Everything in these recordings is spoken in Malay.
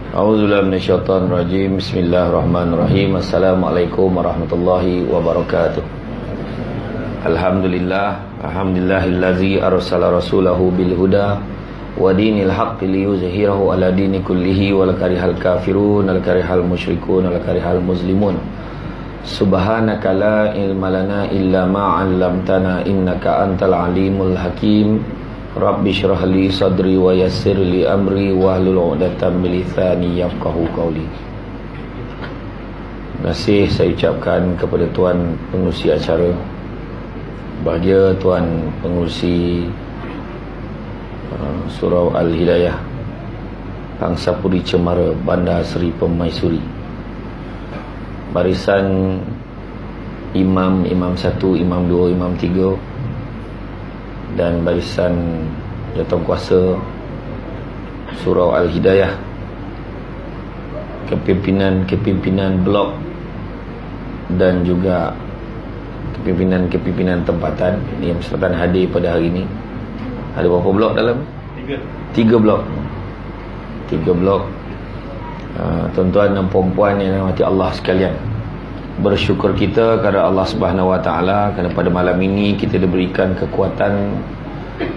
A'udzubillahi minasyaitonir rajim. Bismillahirrahmanirrahim. Assalamualaikum warahmatullahi wabarakatuh. Alhamdulillahillazi arsala rasulahu bil huda wa dinil haqqi liyuzhirahu ala dini kullihi wal karihal kafirun wal karihal musyrikun wal karihal muslimun. Subhanaka la ilma lana illa ma 'allamtana innaka antal alimul hakim. Rabbi syrah li sadri wa yassir li amri wahlul 'uqdatam min lisani yafqahu qawli. Terima kasih saya ucapkan kepada tuan pengurusi acara, bahagia tuan pengurusi Surau Al-Hidayah Pangsapuri Cemara Bandar Seri Permaisuri, barisan imam 1, imam 2, imam 3, dan barisan jawatankuasa Surau Al-Hidayah, kepimpinan blok dan juga kepimpinan tempatan yang berserta hadir pada hari ini. Ada berapa blok dalam? 3 blok. 3 blok. Tuan-tuan dan puan-puan yang dirahmati Allah sekalian, bersyukur kita kepada Allah Subhanahu Wa Taala kerana pada malam ini kita diberikan kekuatan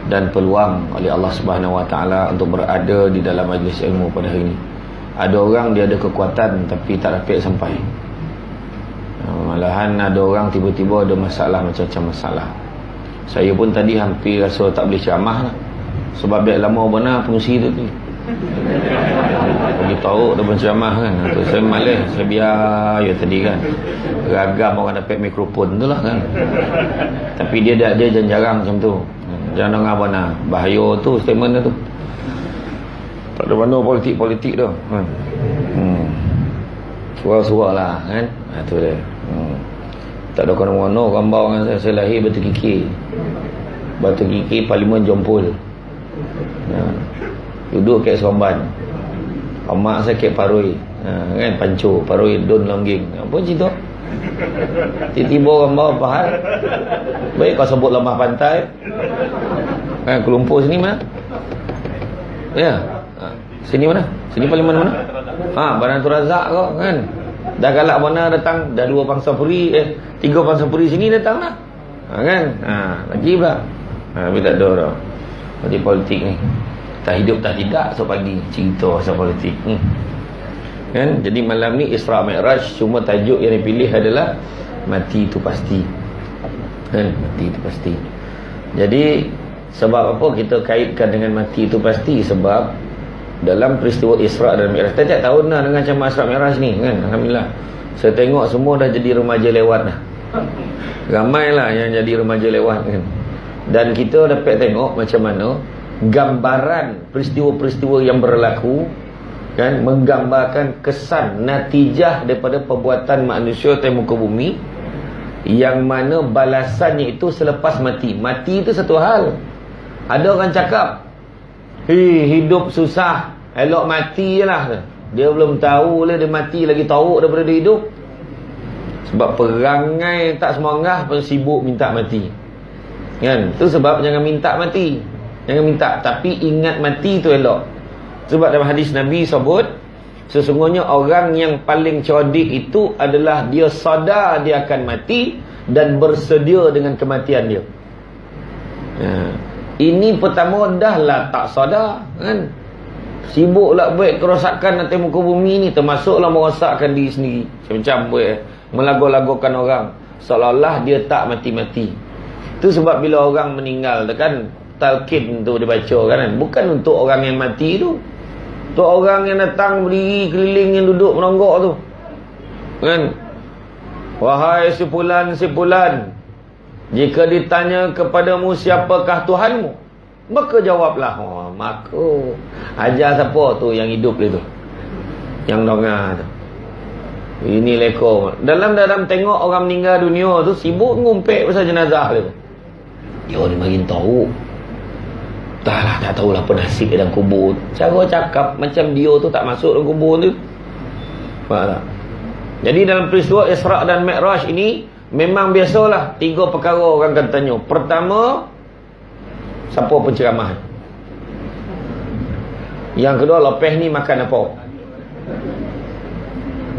dan peluang oleh Allah Subhanahu Wa Taala untuk berada di dalam majlis ilmu pada hari ini. Ada orang dia ada kekuatan tapi tak dapat sampai. Malahan ada orang tiba-tiba ada masalah, macam-macam masalah. Saya pun tadi hampir rasa tak boleh ceramah lah, sebab dah lama benar pengurusi tu bagi tahu dia berceramah kan. Saya malas, saya biar ya tadi kan, ragam orang dapat mikrofon tu lah kan. Tapi dia jarang macam tu. Jangan dengar benar, bahaya tu statement dia tu. Tak ada mana politik tu kan. Suara-suara lah kan. Tu dia. Tak ada kena-kena gambar dengan saya lahir Batu Kiki Parlimen Jompol. Duduk kat Seremban. Mak saya kat Paroi, kan, Panco, Paroi, Don Longging. Apa cerita? Tiba-tiba gambar apa hal? Baik kau sebut lembah pantai. Kan, Kelumpur sini mana? Ya. Sini mana? Sini Parlimen mana? Banatul Razak kau kan. Dah galak mana datang, dah 2 Pangsapuri, 3 Pangsapuri sini datang lah. Kan? Lagi pula. Tapi tak ada dah. Jadi politik ni tak hidup tak tidak so pagi cerita pasal politik. Kan? Jadi malam ni Isra Mi'raj, cuma tajuk yang dipilih adalah mati itu pasti. Kan? Mati itu pasti. Jadi sebab apa kita kaitkan dengan mati itu pasti? Sebab dalam peristiwa Isra dan Mi'raj, tiap tahun lah dengan macam Isra Mi'raj ni kan. Alhamdulillah, saya tengok semua dah jadi remaja lewat dah. Ramailah yang jadi remaja lewat kan. Dan kita dapat tengok macam mana gambaran peristiwa-peristiwa yang berlaku kan, menggambarkan kesan natijah daripada perbuatan manusia di muka bumi, yang mana balasannya itu selepas mati. Mati itu satu hal. Ada orang cakap hidup susah, elok mati je lah. Dia belum tahu lah dia mati lagi tahu daripada dia hidup. Sebab perangai tak semangah pun sibuk minta mati kan. Tu sebab jangan minta mati, jangan minta, tapi ingat mati tu elok. Sebab dalam hadis Nabi sebut, sesungguhnya orang yang paling cerdik itu adalah dia sadar dia akan mati dan bersedia dengan kematian dia. Ini pertama dah lah tak sadar kan. Sibuklah buat kerosakan atas muka bumi ni, termasuklah merosakkan diri sendiri. Macam-macam buat melagu-lagukan orang seolah-olah dia tak mati-mati. Itu sebab bila orang meninggal kan, talqin tu dia baca kan, bukan untuk orang yang mati tu, untuk orang yang datang berdiri keliling yang duduk menonggok tu kan. Wahai si fulan, jika ditanya kepadamu siapakah Tuhanmu, maka jawablah, maka ajar siapa tu yang hidup dia tu, yang dengar tu. Ini leko. Dalam tengok orang meninggal dunia tu sibuk ngumpet pasal jenazah dia tu. Dia ni makin tahu. Tak tahulah apa nasib dalam kubur. Cara cakap macam dia tu tak masuk dalam kubur tu. Faham tak? Jadi dalam peristiwa Isra dan Mi'raj ini memang biasalah 3 perkara orang akan tanya. Pertama, siapa penceramah? Yang kedua, lepas ni makan apa?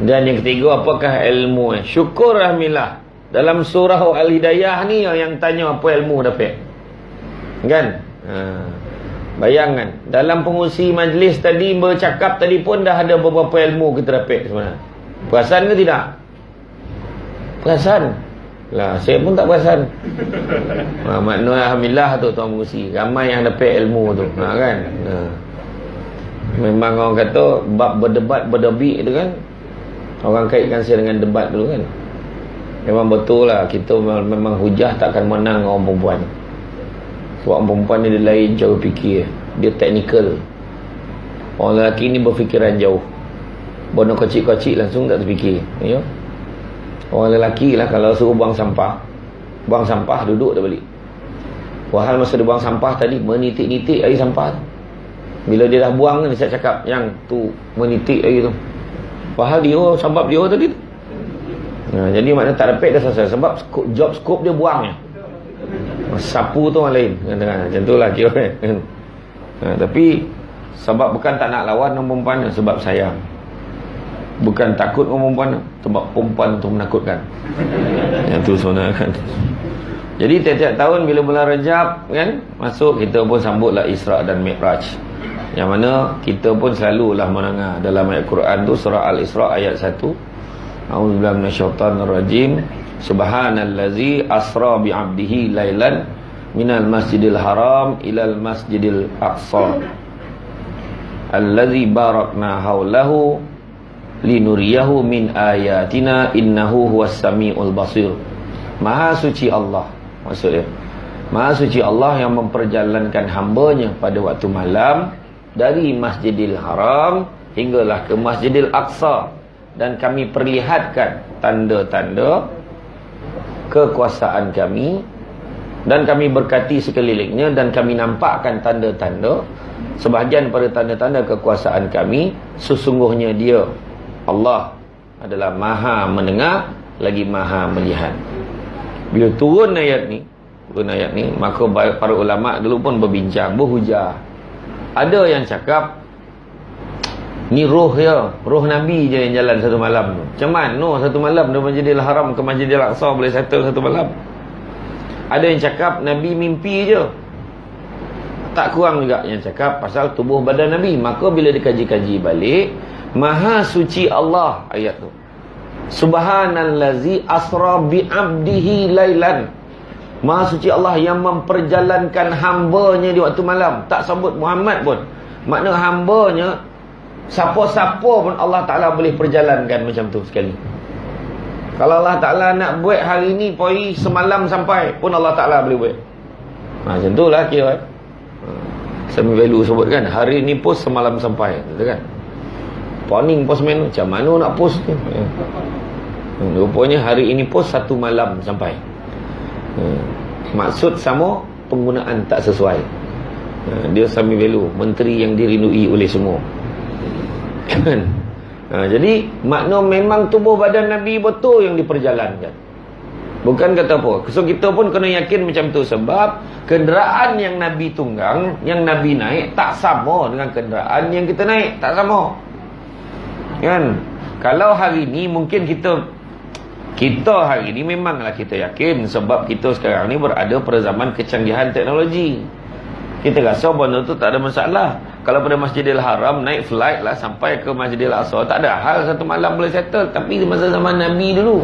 Dan yang ketiga, apakah ilmu? Syukur alhamdulillah. Dalam surah Al-Hidayah ni yang tanya apa ilmu dapat. Kan? Bayangkan, dalam pengurusi majlis tadi bercakap tadi pun dah ada beberapa ilmu kita dapat sebenarnya. Perasan ke tidak? Perasan. Lah, saya pun tak perasan. Maknanya alhamdulillah tu tuan pengurusi, ramai yang dapat ilmu tu. Kan? Memang orang kata bab berdebat berdebik tu kan. Orang kaitkan saya dengan debat dulu kan. Memang betul lah, kita memang hujah takkan menang orang perempuan. Sebab orang perempuan ni dia lain cara fikir. Dia teknikal. Orang lelaki ni berfikiran jauh. Benda kecil-kecil langsung tak terfikir. Ya? Orang lelaki lah kalau suruh buang sampah duduk dah balik. Wahal masa dia buang sampah tadi menitik-nitik air sampah tu. Bila dia dah buang ni, saya cakap yang tu menitik air tu. Padahal dia sebab dia tadi tu. Jadi maknanya tak dapat dah selesai. Sebab job scope dia buangnya. Sapu tu orang lain. Macam tu lah kira kan. Tapi sebab bukan tak nak lawan orang perempuan, sebab sayang. Bukan takut orang perempuan, sebab perempuan tu menakutkan. Yang tu sebenarnya kan. Jadi tiap-tiap tahun bila bulan Rajab kan masuk, kita pun sambutlah Isra' dan Mi'raj. Yang mana kita pun selalulah mendengar dalam ayat Quran tu, surah Al-Isra' ayat 1. A'udzubillahi minasyaitanir rajim. Subhanallazi asra bi'abdihi lailan minal masjidil haram ilal masjidil aqsa allazi barakna haulahu linuriyahu min ayatina innahu huwas samiul basir. Maha suci Allah, maksudnya Maha suci Allah yang memperjalankan hambanya pada waktu malam dari Masjidil Haram hinggalah ke Masjidil Aqsa, dan kami perlihatkan tanda-tanda kekuasaan kami, dan kami berkati sekelilingnya, dan kami nampakkan tanda-tanda, sebahagian pada tanda-tanda kekuasaan kami. Sesungguhnya dia Allah adalah maha mendengar lagi maha melihat. Bila turun ayat ni, maka para ulama dulu pun berbincang, berhujah. Ada yang cakap ni roh ya, roh Nabi je yang jalan satu malam tu. Macam mana satu malam dari Masjidil Haram ke Masjidil Aqsa boleh settle satu malam? Ada yang cakap Nabi mimpi je. Tak kurang juga yang cakap pasal tubuh badan Nabi. Maka bila dikaji-kaji balik, Maha suci Allah ayat tu. Subhanallazi asra bi'abdihi lailan. Maha suci Allah yang memperjalankan hambanya di waktu malam. Tak sebut Muhammad pun. Makna hambanya, siapa-siapa pun Allah Ta'ala boleh perjalankan macam tu sekali. Kalau Allah Ta'ala nak buat hari ni poi semalam sampai pun Allah Ta'ala boleh buat. Macam tu lah kira. Sami value sebut kan, hari ni post semalam sampai, betul kan? Poning postman macam mana nak post ni? Rupanya hari ini post satu malam sampai. Maksud sama, penggunaan tak sesuai. Dia sami value, menteri yang dirindui oleh semua. Kan? Jadi makna memang tubuh badan Nabi betul yang diperjalankan. Bukan kata apa. So kita pun kena yakin macam tu. Sebab kenderaan yang Nabi tunggang, yang Nabi naik, tak sama dengan kenderaan yang kita naik. Tak sama. Kan? Kalau hari ni mungkin kita hari ni memanglah kita yakin. Sebab kita sekarang ni berada pada zaman kecanggihan teknologi. Kita rasa benda tu tak ada masalah. Kalau pada Masjidil Haram naik flight lah sampai ke Masjidil Aqsa, tak ada hal satu malam boleh settle. Tapi di masa zaman Nabi dulu,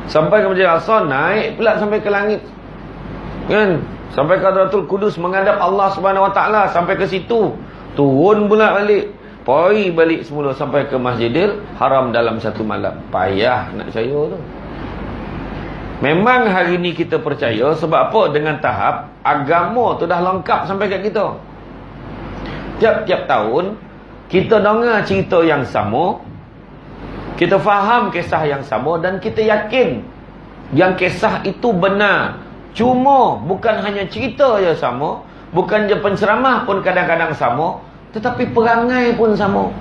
sampai ke Masjidil Aqsa, naik pula sampai ke langit. Kan? Sampai ke Hadratul Qudus menghadap Allah Subhanahu Wa Taala, sampai ke situ. Turun pula balik. Poi balik semula sampai ke Masjidil Haram dalam satu malam. Payah nak percaya tu. Memang hari ni kita percaya sebab apa? Dengan tahap agama tu dah lengkap sampai kat kita. Tiap-tiap tahun kita dengar cerita yang sama, kita faham kisah yang sama, dan kita yakin yang kisah itu benar. Cuma bukan hanya cerita je sama, bukan je penceramah pun kadang-kadang sama, tetapi perangai pun sama.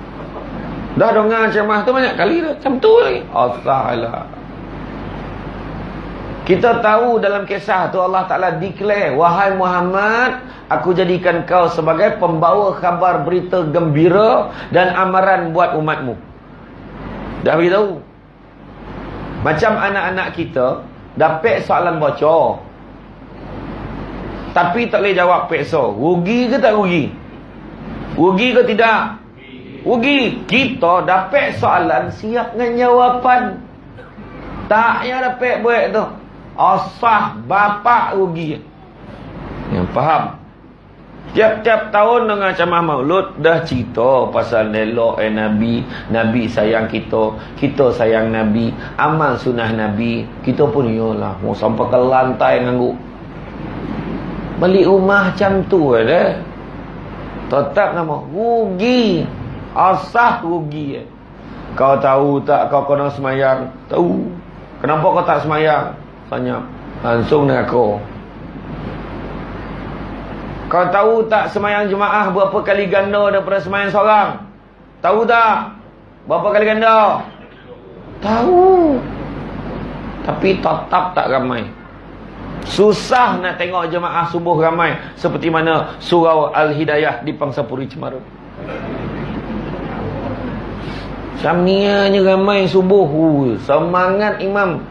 Dah dengar ceramah tu banyak kali dah, macam tu lagi. Allah. Kita tahu dalam kisah tu Allah Ta'ala declare, wahai Muhammad, aku jadikan kau sebagai pembawa khabar berita gembira dan amaran buat umatmu. Dah beritahu. Macam anak-anak kita dapat soalan bocor, tapi tak boleh jawab peksa. Rugi ke tak rugi? Rugi ke tidak? Rugi. Kita dapat soalan, siap dengan jawapan. Tak payah dapat buat tu. Asah bapak rugi. Yang faham? Tiap-tiap tahun dengan ceramah maulud dah cerita pasal elok Nabi, Nabi sayang kita, kita sayang Nabi, amal sunnah Nabi. Kita pun iyalah mau sampai ke lantai nganggu. Balik rumah macam tu ada. Tetap nama rugi. Asah rugi. Kau tahu tak kau kena semayang? Tahu. Kenapa kau tak semayang? Tanya. Langsung dengan kau. Kau tahu tak semayang jemaah berapa kali ganda daripada semayang seorang? Tahu tak? Berapa kali ganda? Tahu. Tapi tetap tak ramai. Susah nak tengok jemaah subuh ramai seperti mana surau Al-Hidayah di Pangsapuri Cemara. Syamnianya ramai subuh. Semangat imam.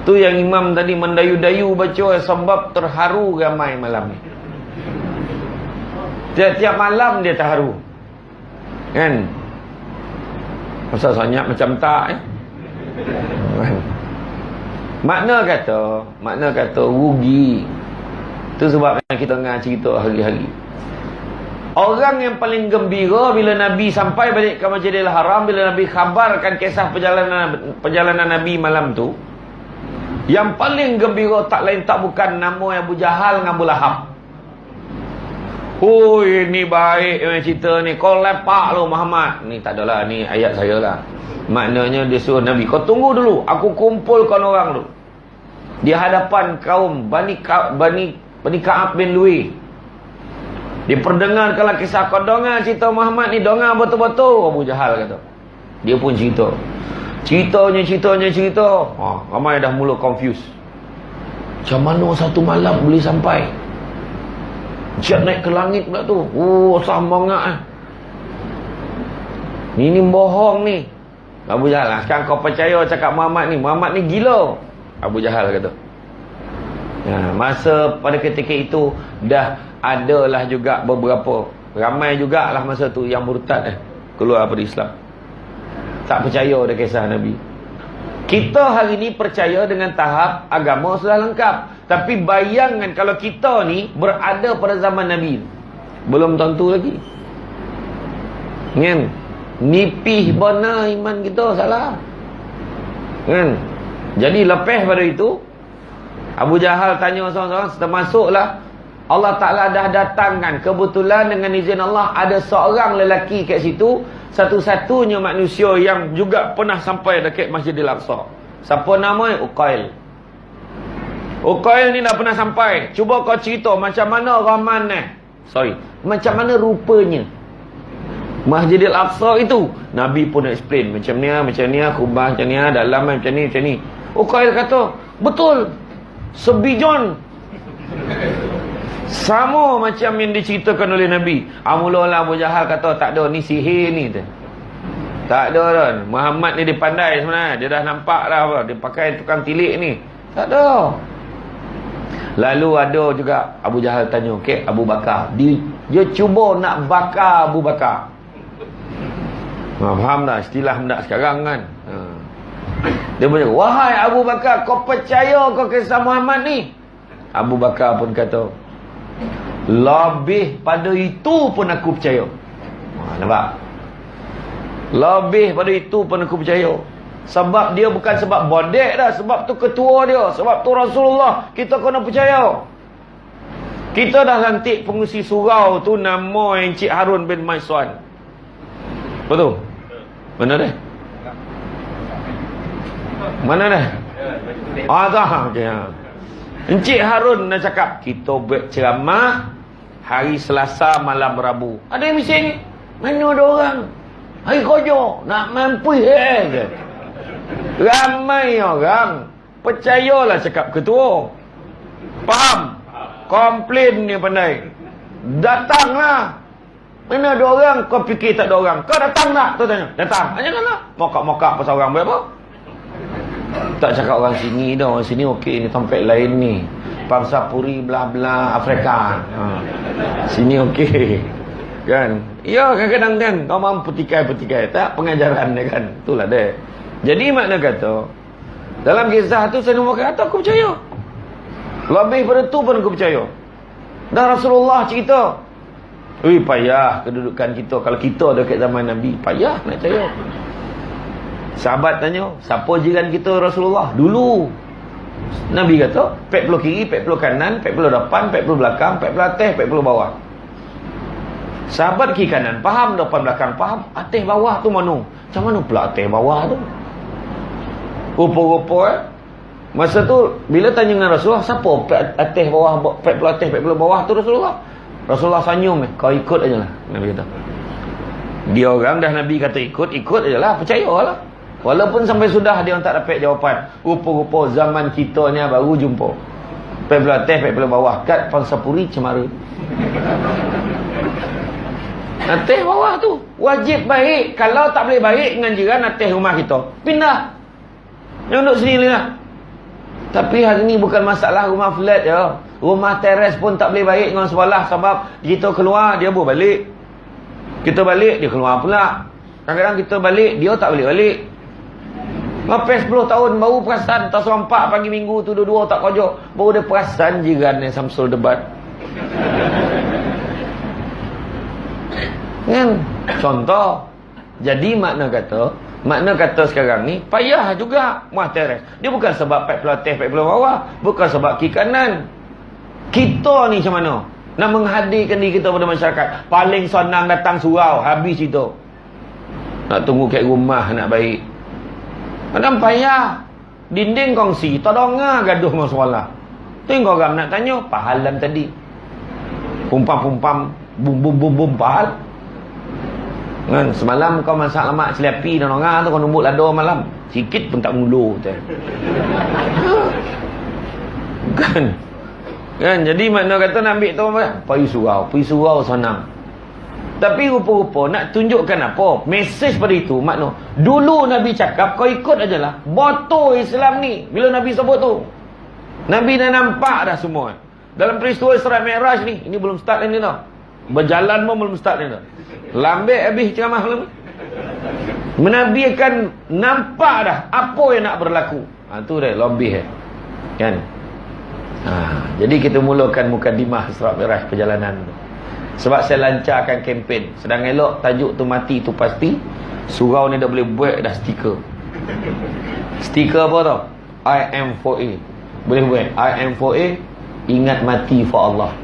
Tu yang imam tadi mendayu-dayu baca sebab terharu ramai malam ni. Tiap-tiap malam dia terharu. Kan? Pasal sanyak macam tak Makna kata rugi. Tu sebab kita dengar cerita hari-hari. Orang yang paling gembira bila Nabi sampai balik ke Masjidil Haram, bila Nabi khabarkan kisah perjalanan Nabi malam tu, yang paling gembira tak lain tak bukan nama Abu Jahal dengan Abu Lahab. Ni baik yang cerita ni. Kau lepak lu Muhammad. Ni tak adalah, ni ayat saya lah. Maknanya dia suruh Nabi, kau tunggu dulu, aku kumpulkan orang dulu di hadapan kaum Bani Ka'ab bin Lu'ay. Diperdengarkanlah kisah kau dengar cerita Muhammad ni, dengar betul-betul. Abu Jahal kata. Dia pun cerita. Cerita. Ramai dah mula confuse. Macam mana satu malam boleh sampai? Siap naik ke langit pula tu. Sambangak Ini bohong ni. Abu Jahal, sekarang kau percaya cakap Muhammad ni gila. Abu Jahal kata. Masa pada ketika itu dah adalah juga beberapa, ramai jugalah masa tu yang murtad keluar dari Islam. Tak percaya dah kisah Nabi. Kita hari ni percaya dengan tahap agama sudah lengkap. Tapi bayangkan kalau kita ni berada pada zaman Nabi, belum tentu lagi. Kan? Nipih benar iman kita salah. Kan? Jadi lepas pada itu, Abu Jahal tanya seorang-seorang, termasuklah Allah Ta'ala dah datangkan. Kebetulan dengan izin Allah ada seorang lelaki kat situ, satu-satunya manusia yang juga pernah sampai dekat Masjidil Aqsa. Siapa namanya? Uqail. Uqail ni dah pernah sampai. Cuba kau cerita macam mana macam mana rupanya Masjidil Aqsa itu. Nabi pun explain macam ni, kubah macam ni, dalam macam ni. Uqail kata, betul. Sebijon. Sama macam yang diceritakan oleh Nabi. Mula-mula Abu Jahal kata, tak ada, ni sihir ni tu. Tak ada kan. Muhammad ni dia pandai sebenarnya. Dia dah nampak dah apa. Dia pakai tukang tilik ni. Tak ada. Lalu ada juga Abu Jahal tanya, okey, Abu Bakar. Dia cuba nak bakar Abu Bakar. Faham tak istilah mendak sekarang kan? Dia punya, wahai Abu Bakar, kau percaya kau kisah Muhammad ni? Abu Bakar pun kata, lebih pada itu pun aku percaya. Nampak? Lebih pada itu pun aku percaya. Sebab dia bukan sebab bodek dah, sebab tu ketua dia, sebab tu Rasulullah, kita kena percaya. Kita dah lantik pengusi surau tu nama Encik Harun bin Maiswan. Betul? Mana dah? Mana dah? Tak. Okay. Encik Harun nak cakap, kita buat ceramah hari Selasa malam Rabu. Ada yang misal ni? Mana ada orang? Hari kerja, nak mampu ramai orang. Percayalah cakap ketua. Faham? Komplain ni pandai. Datanglah. Mana ada orang, kau fikir tak ada orang. Kau datang tak? Tu tanya. Datang. Janganlah. Mokak-mokak pasal orang berapa? Tak cakap orang sini dah. Orang sini okey ni, tempat lain ni. Pangsapuri belah-belah Afrika. Sini okey. Kan? Ya, kadang-kadang kan kau mampu petikai-petikai. Tak pengajaran dia kan. Itulah dia. Jadi makna kata, dalam kisah tu saya nombor kata aku percaya. Lebih pada tu pun aku percaya. Dan Rasulullah cerita, payah kedudukan kita. Kalau kita dekat zaman Nabi, payah nak percaya. Sahabat tanya, siapa jiran kita Rasulullah? Dulu Nabi kata 40 kiri, 40 kanan, 40 depan, 40 belakang, 40 atas, 40 bawah. Sahabat kiri kanan faham, depan belakang faham, atas bawah tu mana? Macam mana pula atas bawah tu? Rupa-rupa masa tu bila tanya dengan Rasulullah, siapa atas bawah, 40 atas, 40 bawah tu Rasulullah? Rasulullah senyum, kau ikut aja lah, Nabi kata. Dia orang dah Nabi kata ikut aja lah, percayalah. Walaupun sampai sudah dia orang tak dapat jawapan. Rupa-rupa zaman kita ni baru jumpa 40 atas, 40 bawah. Kat Pangsapuri Cemara. Atas bawah tu wajib baik. Kalau tak boleh baik dengan jiran atas rumah kita, pindah. Yang duduk sini lah. Tapi hari ni bukan masalah rumah flat je. Rumah teres pun tak boleh baik dengan sebelah. Sebab kita keluar, dia boleh balik. Kita balik, dia keluar pula. Kadang-kadang kita balik, dia tak boleh balik. Lepas 10 tahun baru perasan, tak serempak pagi minggu tu dua-dua tak kerja. Baru dia perasan jiran yang Samsul debat. Kan? Contoh. Jadi makna kata sekarang ni payah juga rumah teres. Dia bukan sebab 40 atas 40 bawah, bukan sebab kiri kanan. Kita ni macam mana nak menghadirkan diri kita pada masyarakat? Paling senang datang surau, habis itu. Nak tunggu kat rumah nak baik. Kadang payah. Dinding kongsi, tak dengar gaduh masalah. Tu yang orang nak tanya, pahalan tadi. Pumpam-pumpam, bum-bum-bum-bum pahal. Kan, semalam kau masak lemak cili dan orang tu kau numbuk lada malam. Sikit pun tak mulu tu. Kan? Kan, jadi makna kata nak ambil tu apa? Pergi surau senang. Tapi rupa-rupa nak tunjukkan apa? Mesej pada itu makna. Dulu Nabi cakap kau ikut ajalah. Botol Islam ni. Bila Nabi sebut tu, Nabi dah nampak dah semua. Dalam peristiwa Isra Mi'raj ni, ini belum start ni dah. Berjalan pun belum start ni dah. Lambat habis ceramah malam ni. Nabi akan nampak dah apa yang nak berlaku. Tu dah lebih kan. Jadi kita mulakan mukadimah Isra Mi'raj perjalanan tu. Sebab saya lancarkan kempen. Sedang elok tajuk tu mati tu pasti. Surau ni dah boleh buat dah stiker. Stiker apa tau? I am 4A. Boleh buat I am 4A, ingat mati for Allah.